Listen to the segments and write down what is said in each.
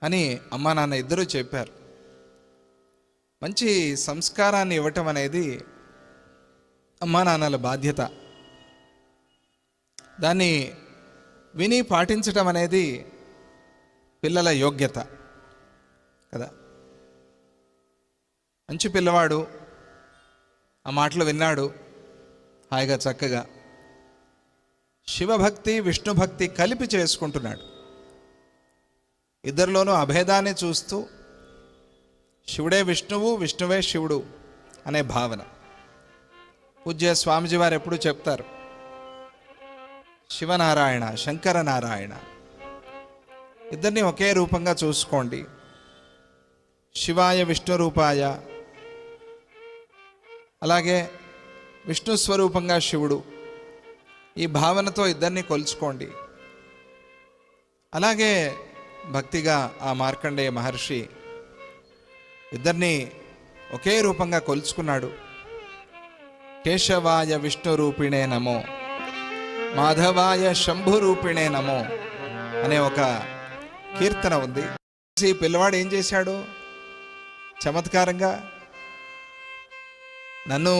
అని అమ్మా నాన్న ఇద్దరూ చెప్పారు. మంచి సంస్కారాన్ని ఇవ్వటం అనేది అమ్మా నాన్నల బాధ్యత. దాన్ని విని పాటించటం అనేది పిల్లల యోగ్యత కదా. మంచి పిల్లవాడు ఆ మాటలు విన్నాడు, హాయిగా చక్కగా శివభక్తి విష్ణుభక్తి కలిపి చేసుకుంటున్నాడు. ఇద్దరిలోనూ అభేదాన్ని చూస్తూ శివుడే విష్ణువు, విష్ణువే శివుడు అనే భావన. పూజ్య స్వామిజీ వారు ఎప్పుడూ చెప్తారు, శివనారాయణ శంకరనారాయణ ఇద్దరిని ఒకే రూపంగా చూసుకోండి. శివాయ విష్ణు రూపాయ, అలాగే విష్ణు స్వరూపంగా శివుడు, ఈ భావనతో ఇద్దరిని కొలుచుకోండి. అలాగే భక్తిగా ఆ మార్కండేయ మహర్షి ఇద్దరిని ఒకే రూపంగా కొలుచుకున్నాడు. కేశవాయ విష్ణు రూపిణే నమో, మాధవాయ శంభు రూపిణే నమో అనే ఒక కీర్తన ఉంది. ఈ పిల్లవాడు ఏం చేశాడు? చమత్కారంగా నన్ను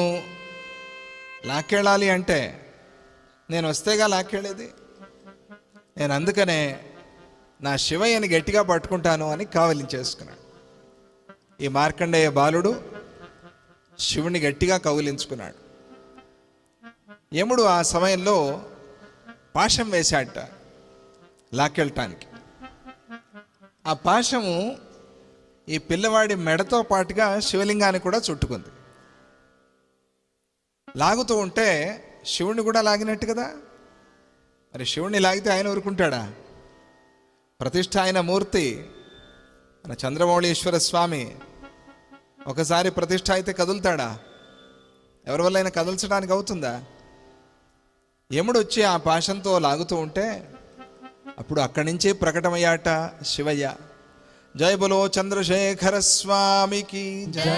లాక్కెళ్ళాలి అంటే నేను వస్తేగా లాక్కెళ్ళేది, నేను అందుకనే నా శివయ్యని గట్టిగా పట్టుకుంటాను అని కావలించేసుకున్నాడు. ఈ మార్కండేయ బాలుడు శివుని గట్టిగా కౌలించుకున్నాడు. యముడు ఆ సమయంలో పాశం వేశాట లాక్కెళ్ళటానికి. ఆ పాశము ఈ పిల్లవాడి మెడతో పాటుగా శివలింగాన్ని కూడా చుట్టుకుంది. లాగుతూ ఉంటే శివుణ్ణి కూడా లాగినట్టు కదా. మరి శివుణ్ణి లాగితే ఆయన ఊరుకుంటాడా? ప్రతిష్ఠ అయిన మూర్తి మన చంద్రమౌళీశ్వర స్వామి ఒకసారి ప్రతిష్ఠ అయితే కదులుతాడా? ఎవరి వల్ల అయినా కదల్చడానికి అవుతుందా? యముడు వచ్చి ఆ పాశంతో లాగుతూ ఉంటే అప్పుడు అక్కడి నుంచి ప్రకటమయ్యాట శివయ్య. జై బలో చంద్రశేఖర స్వామికి జై.